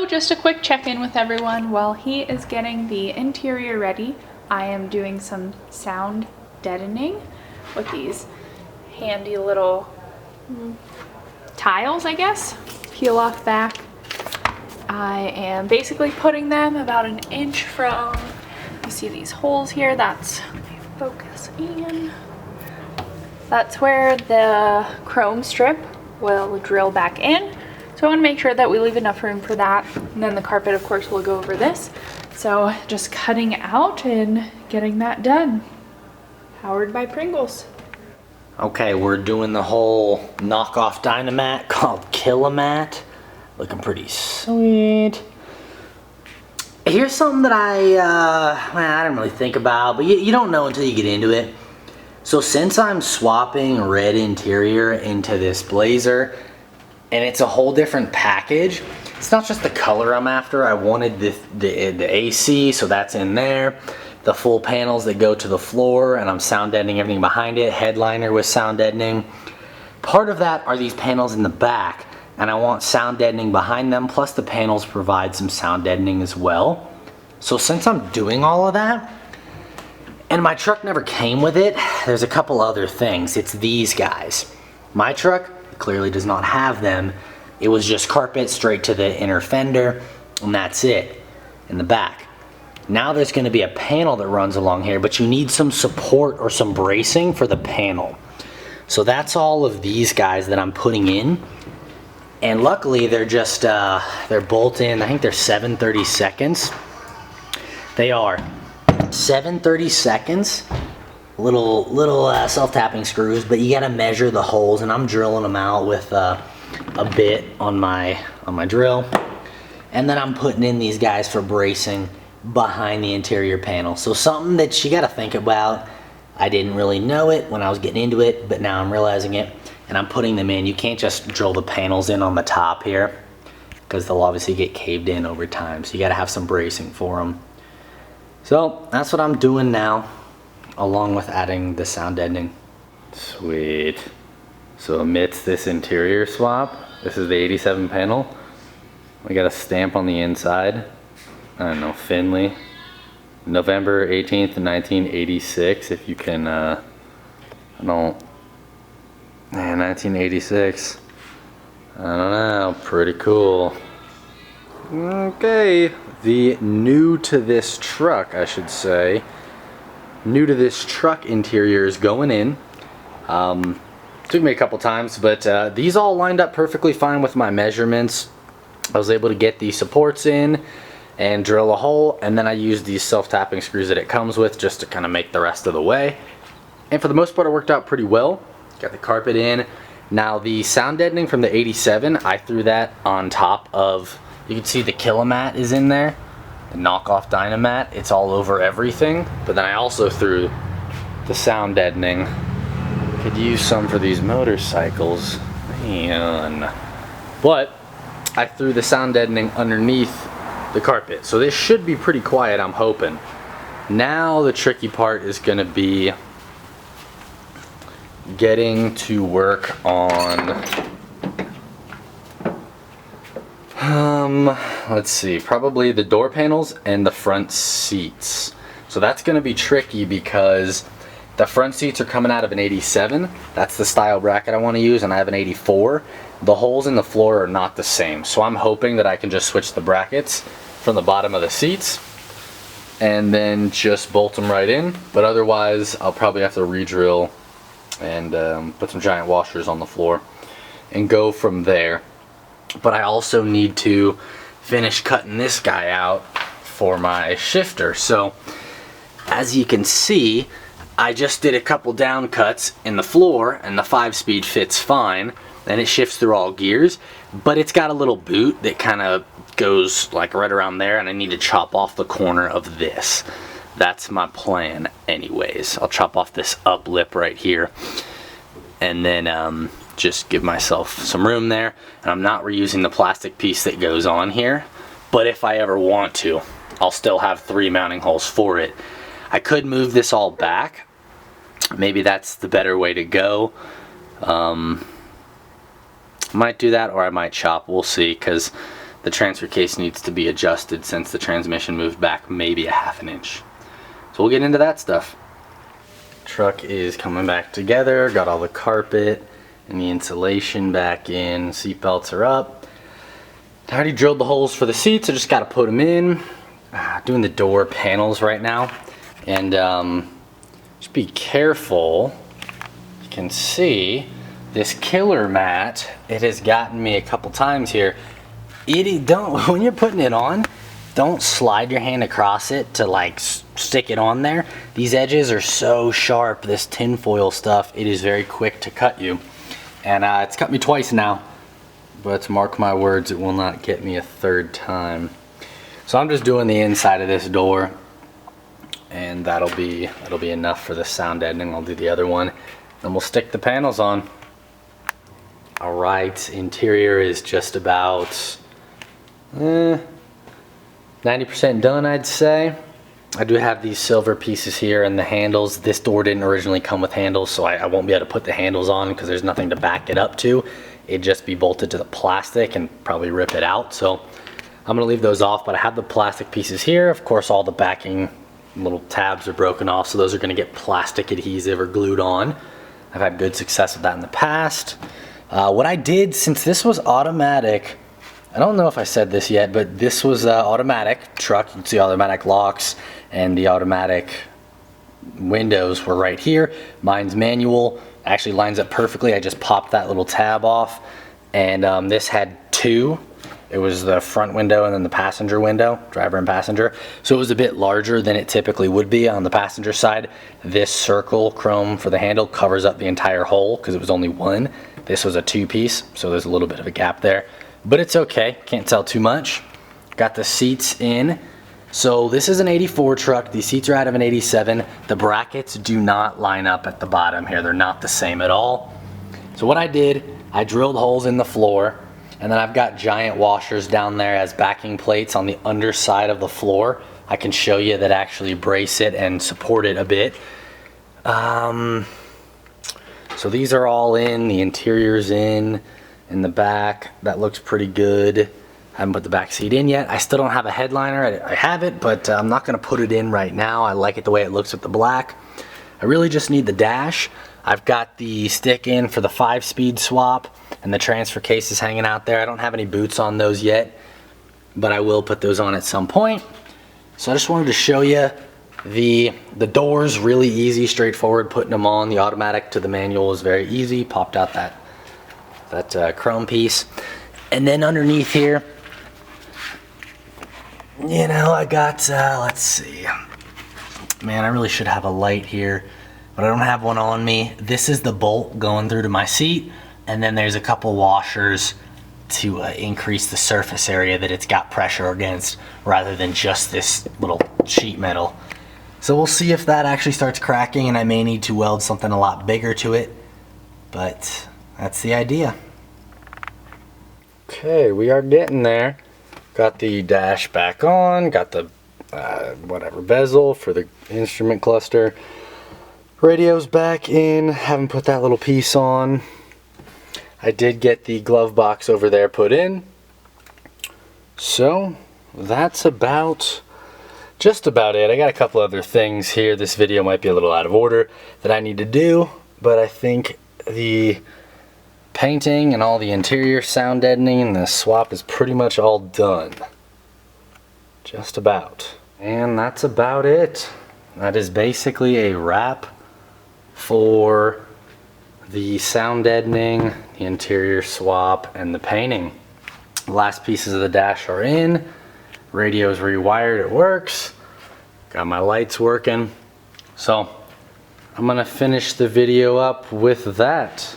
So just a quick check-in with everyone. While he is getting the interior ready, I am doing some sound deadening with these handy little tiles, I guess. Peel off back. I am basically putting them about an inch from, you see these holes here, that's, let me focus in. That's where the chrome strip will drill back in. So I want to make sure that we leave enough room for that. And then the carpet, of course, will go over this. So just cutting out and getting that done. Powered by Pringles. Okay, we're doing the whole knockoff Dynamat called Killamat. Looking pretty sweet. Here's something that I didn't really think about, but you don't know until you get into it. So since I'm swapping red interior into this Blazer, and it's a whole different package, it's not just the color I'm after. I wanted the AC, so that's in there. The full panels that go to the floor, and I'm sound deadening everything behind it. Headliner with sound deadening. Part of that are these panels in the back, and I want sound deadening behind them, plus the panels provide some sound deadening as well. So since I'm doing all of that, and my truck never came with it, there's a couple other things. It's these guys. My truck clearly does not have them. It was just carpet straight to the inner fender, and that's it in the back. Now there's going to be a panel that runs along here, but you need some support or some bracing for the panel. So that's all of these guys that I'm putting in. And luckily they're just, they're bolt in, I think they're 7/32. They are 7/32, little self-tapping screws, but you gotta measure the holes, and I'm drilling them out with a bit on my drill. And then I'm putting in these guys for bracing behind the interior panel. So something that you gotta think about. I didn't really know it when I was getting into it, but now I'm realizing it, and I'm putting them in. You can't just drill the panels in on the top here, because they'll obviously get caved in over time. So you gotta have some bracing for them. So that's what I'm doing now, along with adding the sound deadening. Sweet. So amidst this interior swap, this is the 87 panel. We got a stamp on the inside. I don't know, Finley. November 18th, 1986, if you can, I don't, man, 1986. I don't know, pretty cool. Okay, the new to this truck, I should say, new to this truck interior is going in. Took me a couple times, but these all lined up perfectly fine with my measurements. I was able to get the supports in and drill a hole, and then I used these self-tapping screws that it comes with just to kind of make the rest of the way. And for the most part it worked out pretty well. Got the carpet in. Now the sound deadening from the 87, I threw that on top of, you can see the Killamat is in there, the knockoff Dynamat. It's all over everything. But then I also threw the sound deadening. Could use some for these motorcycles, man. But I threw the sound deadening underneath the carpet. So this should be pretty quiet, I'm hoping. Now the tricky part is gonna be getting to work on, let's see, probably the door panels and the front seats. So that's gonna be tricky because the front seats are coming out of an 87. That's the style bracket I want to use, and I have an 84. The holes in the floor are not the same, so I'm hoping that I can just switch the brackets from the bottom of the seats and then just bolt them right in. But otherwise I'll probably have to re-drill and put some giant washers on the floor and go from there. But I also need to finish cutting this guy out for my shifter. So as you can see, I just did a couple down cuts in the floor, and the 5-speed fits fine, and it shifts through all gears, but it's got a little boot that kind of goes like right around there, and I need to chop off the corner of this. That's my plan anyways. I'll chop off this up lip right here, and then just give myself some room there. And I'm not reusing the plastic piece that goes on here, but if I ever want to, I'll still have 3 mounting holes for it. I could move this all back. Maybe that's the better way to go. Might do that, or I might chop. We'll see, because the transfer case needs to be adjusted since the transmission moved back maybe a ½ an inch. So we'll get into that stuff. Truck is coming back together, got all the carpet and the insulation back in, seat belts are up. I already drilled the holes for the seats, I just got to put them in. Doing the door panels right now, and just be careful. You can see this killer mat, it has gotten me a couple times here. Don't, when you're putting it on, don't slide your hand across it to like stick it on there. These edges are so sharp, this tinfoil stuff, it is very quick to cut you. And it's cut me twice now, but mark my words, it will not get me a third time. So I'm just doing the inside of this door, and that'll be enough for the sound deadening. I'll do the other one, then we'll stick the panels on. All right, interior is just about 90% done, I'd say. I do have these silver pieces here and the handles. This door didn't originally come with handles, so I won't be able to put the handles on because there's nothing to back it up to. It'd just be bolted to the plastic and probably rip it out. So I'm gonna leave those off, but I have the plastic pieces here. Of course, all the backing little tabs are broken off, so those are gonna get plastic adhesive or glued on. I've had good success with that in the past. What I did, since this was automatic, I don't know if I said this yet, but this was automatic truck. You can see automatic locks and the automatic windows were right here. Mine's manual, actually lines up perfectly. I just popped that little tab off, and this had two. It was the front window and then the passenger window, driver and passenger. So it was a bit larger than it typically would be on the passenger side. This circle chrome for the handle covers up the entire hole because it was only one. This was a two-piece, so there's a little bit of a gap there. But it's okay, can't tell too much. Got the seats in. So this is an 84 truck. These seats are out of an 87. The brackets do not line up at the bottom here. They're not the same at all. So what I did, I drilled holes in the floor, and then I've got giant washers down there as backing plates on the underside of the floor. I can show you that actually brace it and support it a bit. So these are all in, the interior's in the back. That looks pretty good. I haven't put the back seat in yet. I still don't have a headliner. I have it, but I'm not gonna put it in right now. I like it the way it looks with the black. I really just need the dash. I've got the stick in for the 5-speed swap, and the transfer case is hanging out there. I don't have any boots on those yet, but I will put those on at some point. So I just wanted to show you the doors, really easy, straightforward, putting them on. The automatic to the manual is very easy. Popped out that chrome piece. And then underneath here, you know, I got, let's see. Man, I really should have a light here, but I don't have one on me. This is the bolt going through to my seat, and then there's a couple washers to increase the surface area that it's got pressure against, rather than just this little sheet metal. So we'll see if that actually starts cracking, and I may need to weld something a lot bigger to it, but that's the idea. Okay, we are getting there. Got the dash back on, got the whatever bezel for the instrument cluster. Radio's back in, haven't put that little piece on. I did get the glove box over there put in. So that's just about it. I got a couple other things here. This video might be a little out of order that I need to do, but I think the painting and all the interior sound deadening and the swap is pretty much all done. Just about. And that's about it. That is basically a wrap for the sound deadening, the interior swap, and the painting. The last pieces of the dash are in. Radio's rewired, it works. Got my lights working. So I'm gonna finish the video up with that.